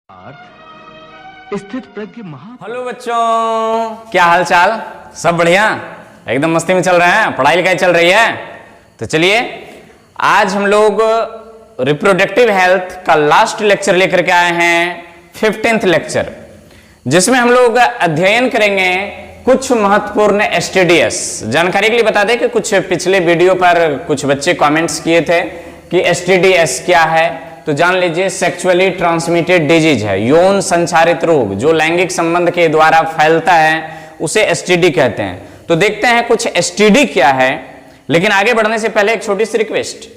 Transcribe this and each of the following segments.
स्थित प्रज्ञ हेलो बच्चों, क्या हाल चाल? सब बढ़िया, एकदम मस्ती में चल रहे हैं, पढ़ाई लिखाई चल रही है। तो चलिए आज हम लोग रिप्रोडक्टिव हेल्थ का लास्ट लेक्चर लेकर के आए हैं, 15th लेक्चर, जिसमें हम लोग अध्ययन करेंगे कुछ महत्वपूर्ण एसटीडीएस। जानकारी के लिए बता दें कि कुछ पिछले वीडियो पर कुछ बच्चे कमेंट्स किए थे कि एसटीडीएस क्या है, तो जान लीजिए सेक्सुअली ट्रांसमिटेड डिजीज है, यौन संचारित रोग जो लैंगिक संबंध के द्वारा फैलता है उसे एसटीडी कहते हैं। तो देखते हैं कुछ एसटीडी क्या है। लेकिन आगे बढ़ने से पहले एक छोटी सी रिक्वेस्ट,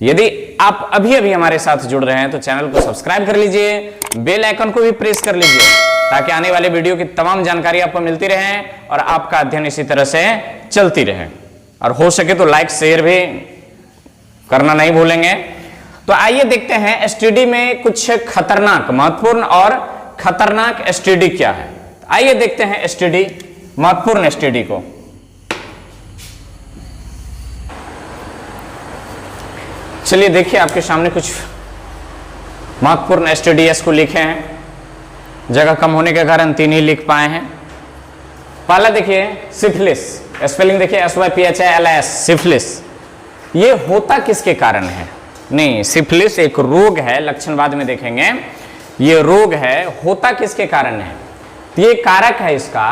यदि आप अभी अभी हमारे साथ जुड़ रहे हैं तो चैनल को सब्सक्राइब कर लीजिए, बेल आइकन को भी प्रेस कर लीजिए ताकि आने वाले वीडियो की तमाम जानकारी आपको मिलती रहे और आपका अध्ययन इसी तरह से चलती रहे। और हो सके तो लाइक शेयर भी करना नहीं भूलेंगे। तो आइए देखते हैं एसटीडी में कुछ खतरनाक, महत्वपूर्ण और खतरनाक एसटीडी क्या है। आइए देखते हैं एसटीडी, महत्वपूर्ण एसटीडी को। चलिए देखिए, आपके सामने कुछ महत्वपूर्ण एसटीडीएस को लिखे हैं, जगह कम होने के कारण 3 ही लिख पाए हैं। पहला देखिए सिफिलिस, स्पेलिंग देखिए SYPHILIS, सिफिलिस। ये होता किसके कारण है? नहीं, सिफिलिस एक रोग है, लक्षण बाद में देखेंगे। ये रोग है, होता किसके कारण है? ये कारक है इसका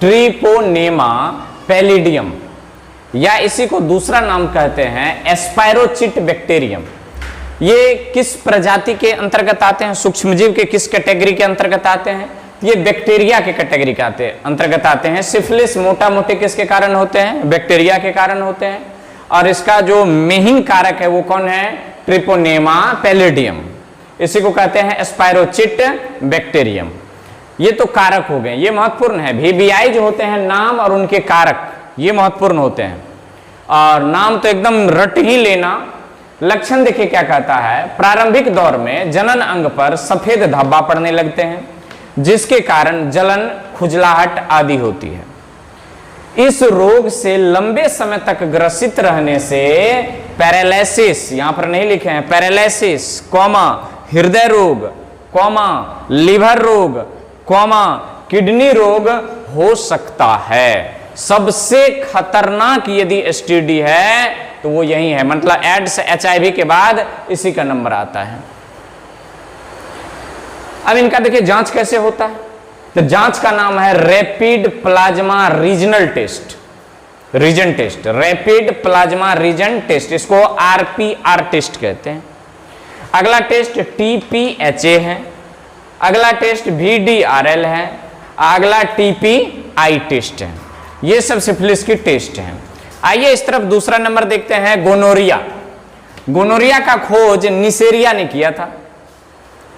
ट्रिपोनेमा पैलिडियम, या इसी को दूसरा नाम कहते हैं एस्पायरोचिट बैक्टीरियम। ये किस प्रजाति के अंतर्गत आते हैं? सूक्ष्मजीव के किस कैटेगरी के अंतर्गत आते हैं? ये बैक्टीरिया के कैटेगरी के अंतर्गत आते हैं। सिफिलिस मोटा मोटे किसके कारण होते हैं? बैक्टीरिया के कारण होते हैं। और इसका जो मेन कारक है वो कौन है? ट्रिपोनेमा पैलिडियम, इसी को कहते हैं एस्पायरोचिट बैक्टीरियम। ये तो कारक हो गए, ये महत्वपूर्ण है। VBI जो होते हैं नाम और उनके कारक, ये महत्वपूर्ण होते हैं। और नाम तो एकदम रट ही लेना। लक्षण देखिए क्या कहता है, प्रारंभिक दौर में जनन अंग पर सफेद धब्बा पड़ने लगते हैं जिसके कारण जलन, खुजलाहट आदि होती है। इस रोग से लंबे समय तक ग्रसित रहने से पैरालिसिस, यहां पर नहीं लिखे हैं, पैरालिसिस कॉमा हृदय रोग कॉमा लीवर रोग कॉमा किडनी रोग हो सकता है। सबसे खतरनाक यदि एसटीडी है तो वो यही है, मतलब एड्स HIV के बाद इसी का नंबर आता है। अब इनका देखिए जांच कैसे होता है, तो जांच का नाम है rapid plasma regional test, reagin test, rapid plasma reagin test, इसको RPR टेस्ट कहते हैं। अगला टेस्ट TPHA है, अगला टेस्ट VDRL है, अगला TPI टेस्ट है। ये सब सिफिलिस की टेस्ट है। आइए इस तरफ दूसरा नंबर देखते हैं, गोनोरिया। गोनोरिया का खोज निसेरिया ने किया था।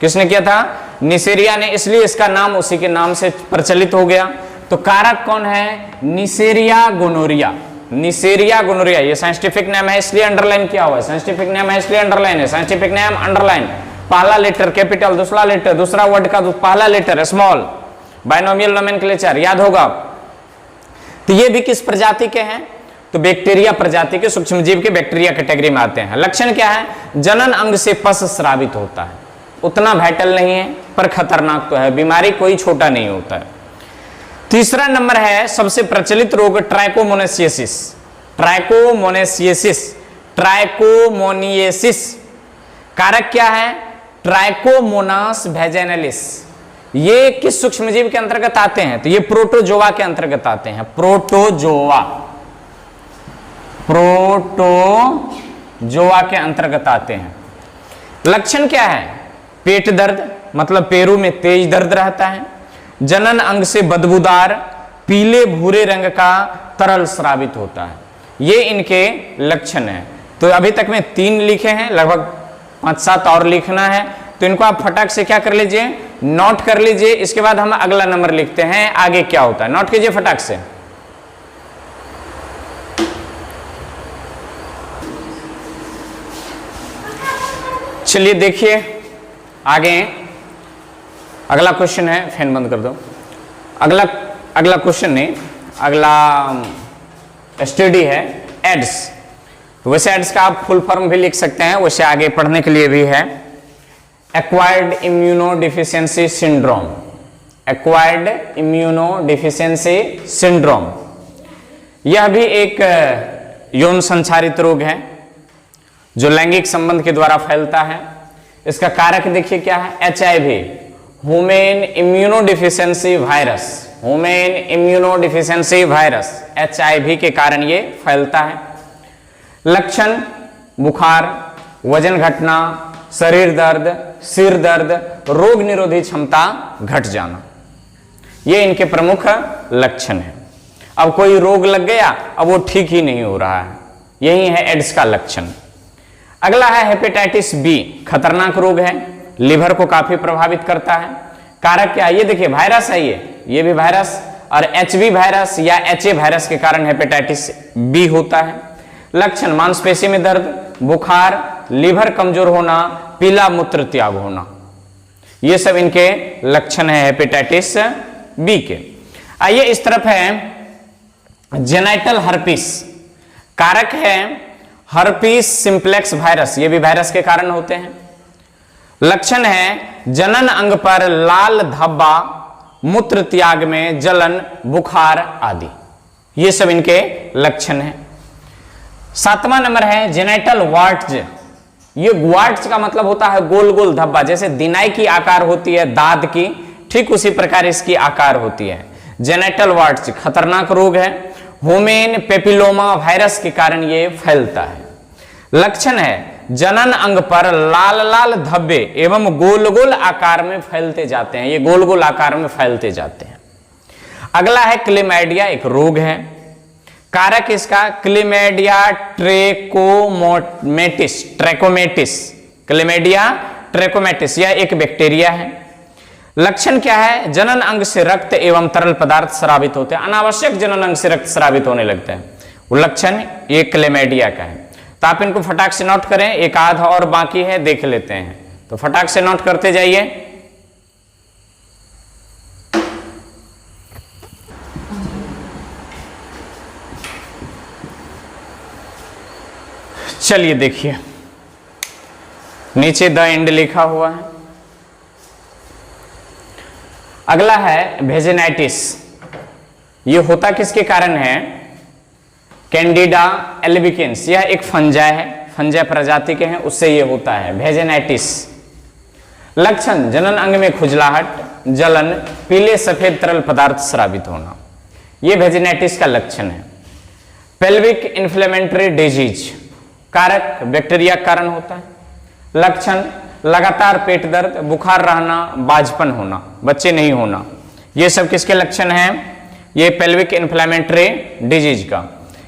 किसने किया था? निसेरिया ने, इसलिए इसका नाम उसी के नाम से प्रचलित हो गया। तो कारक कौन है? Neisseria gonorrhoea, Neisseria gonorrhoea. ये साइंटिफिक नेम है इसलिए अंडरलाइन किया हुआ है, साइंटिफिक नेम है इसलिए अंडरलाइन है, साइंटिफिक नेम अंडरलाइन। पहला लेटर कैपिटल, दूसरा लेटर, दूसरा वर्ड का पहला लेटर स्मॉल, बाइनोमियल नोमेनक्लेचर, याद होगा। तो ये भी किस प्रजाति के हैं? तो बैक्टीरिया प्रजाति के, सूक्ष्मजीव के बैक्टीरिया कैटेगरी में आते हैं। लक्षण क्या है? जनन अंग से पस स्रावित होता है, उतना वाइटल नहीं है पर खतरनाक तो है, बीमारी कोई छोटा नहीं होता है। तीसरा नंबर है सबसे प्रचलित रोग ट्राइकोमोनेसियसिस, ट्राइकोमोनेसियसिस, ट्राइकोमोनियसिस। कारक क्या है? ट्राइकोमोनास वैजाइनलिस। ये किस सूक्ष्मजीव के अंतर्गत आते हैं? तो ये प्रोटोजोआ के अंतर्गत आते हैं, प्रोटोजोआ, प्रोटोजोआ के अंतर्गत आते हैं। लक्षण क्या है? पेट दर्द, मतलब पेरू में तेज दर्द रहता है, जनन अंग से बदबूदार पीले भूरे रंग का तरल स्रावित होता है। ये इनके लक्षण हैं। तो अभी तक में 3 लिखे हैं, लगभग 5-7 और लिखना है। तो इनको आप फटाक से क्या कर लीजिए, नोट कर लीजिए। इसके बाद हम अगला नंबर लिखते हैं, आगे क्या होता है, नोट कीजिए फटाक से। चलिए देखिए आगे, अगला क्वेश्चन है, फैन बंद कर दो। अगला क्वेश्चन नहीं, अगला एसटीडी है एड्स। वैसे एड्स का आप फुल फॉर्म भी लिख सकते हैं, वैसे आगे पढ़ने के लिए भी है। Acquired immunodeficiency syndrome, acquired immunodeficiency syndrome, यह भी एक यौन संचारित रोग है जो लैंगिक संबंध के द्वारा फैलता है। इसका कारक देखिए क्या है, HIV, human immunodeficiency virus, human immunodeficiency virus HIV के कारण ये फैलता है। लक्षण बुखार, वजन घटना, शरीर दर्द, सिर दर्द, रोग निरोधी क्षमता घट जाना, ये इनके प्रमुख लक्षण हैं। अब कोई रोग लग गया, अब वो ठीक ही नहीं हो रहा है, यही है एड्स का लक्षण। अगला है हेपेटाइटिस बी, खतरनाक रोग है, लिवर को काफी प्रभावित करता है। कारक क्या है, ये देखिए वायरस है, ये भी वायरस, और HB वायरस या HA वायरस के कारण हेपेटाइटिस बी होता है। लक्षण मांसपेशी में दर्द, बुखार, लीवर कमजोर होना, पीला मूत्र त्याग होना, ये सब इनके लक्षण है हेपेटाइटिस बी के। आइए इस तरफ है जेनाइटल हर्पीस, कारक है हर्पीस सिंप्लेक्स वायरस, ये भी वायरस के कारण होते हैं। लक्षण है जनन अंग पर लाल धब्बा, मूत्र त्याग में जलन, बुखार आदि, ये सब इनके लक्षण हैं। 7वां नंबर है जेनाइटल वार्ट्ज, ये वार्ट्ज का मतलब होता है गोल गोल धब्बा, जैसे दिनाई की आकार होती है दांत की, ठीक उसी प्रकार इसकी आकार होती है। जेनाइटल वार्ट्ज खतरनाक रोग है, ह्यूमन पेपिलोमा वायरस के कारण ये फैलता है। लक्षण है जनन अंग पर लाल लाल धब्बे एवं गोल गोल आकार में फैलते जाते हैं, ये गोल गोल आकार में फैलते जाते हैं। अगला है क्लेमाइडिया, एक रोग है, कारक इसका क्लेमाइडिया ट्रैकोमेटिस, क्लेमाइडिया ट्रैकोमेटिस, यह एक बैक्टीरिया है। लक्षण क्या है, जनन अंग से रक्त एवं तरल पदार्थ स्रावित होते हैं, अनावश्यक जनन अंग से रक्त स्रावित होने लगता है, वो लक्षण ये क्लेमाइडिया का है। तो आप इनको फटाक से नोट करें, एक आध और बाकी है, देख लेते हैं, तो फटाक से नोट करते जाइए। चलिए देखिए, नीचे द एंड लिखा हुआ है। अगला है वेजिनाइटिस, ये होता किसके कारण है, कैंडिडा एल्बिकेंस, यह एक फंजाई है, फंजाई प्रजाति के हैं, उससे ये होता है वेजिनाइटिस। लक्षण जनन अंग में खुजलाहट, जलन, पीले सफेद तरल पदार्थ स्रावित होना, ये वेजिनाइटिस का लक्षण है। पेल्विक इन्फ्लेमेटरी डिजीज, कारक बैक्टीरिया के कारण होता है। लक्षण लगातार पेट दर्द, बुखार रहना, बाझपन होना, बच्चे नहीं होना, ये सब किसके लक्षण हैं, ये पेल्विक इन्फ्लेमेटरी डिजीज का।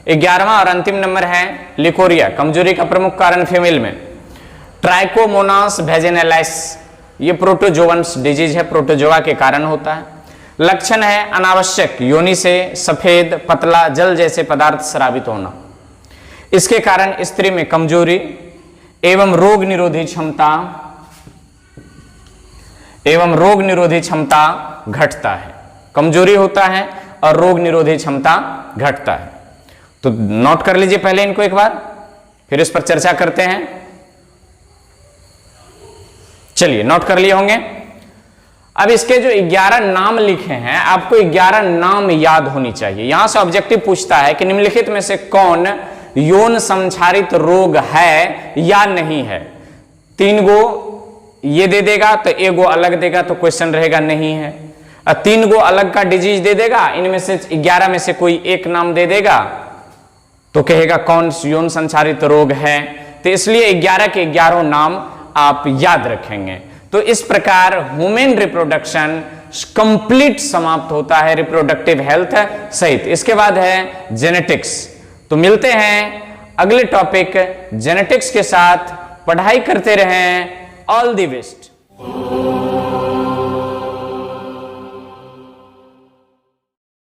11वां और अंतिम नंबर है लिकोरिया, कमजोरी का प्रमुख कारण फीमेल में। ट्राइकोमोनास वेजिनैलिस, ये प्रोटोजोवंस डिजीज है, प्रोटोजोआ के कारण होता है। लक्षण है अनावश्यक योनि से सफेद पतला जल जैसे पदार्थ स्रावित होना, इसके कारण स्त्री में कमजोरी एवं रोग निरोधी क्षमता घटता है, कमजोरी होता है और रोग निरोधी क्षमता घटता है। तो नोट कर लीजिए पहले इनको एक बार, फिर इस पर चर्चा करते हैं। चलिए नोट कर लिए होंगे। अब इसके जो 11 नाम लिखे हैं, आपको 11 नाम याद होनी चाहिए। यहां से ऑब्जेक्टिव पूछता है कि निम्नलिखित में से कौन यौन संचारित रोग है या नहीं है। 3 गो ये दे देगा तो 1 गो अलग देगा तो क्वेश्चन रहेगा नहीं है, और 3 गो अलग का डिजीज दे देगा, इनमें से 11 में से कोई एक नाम दे देगा तो कहेगा कौन यौन संचारित रोग है। तो इसलिए 11 के 11 नाम आप याद रखेंगे। तो इस प्रकार ह्यूमन रिप्रोडक्शन कंप्लीट समाप्त होता है, रिप्रोडक्टिव हेल्थ सहित। इसके बाद है जेनेटिक्स। तो मिलते हैं अगले टॉपिक जेनेटिक्स के साथ, पढ़ाई करते रहें। All the best.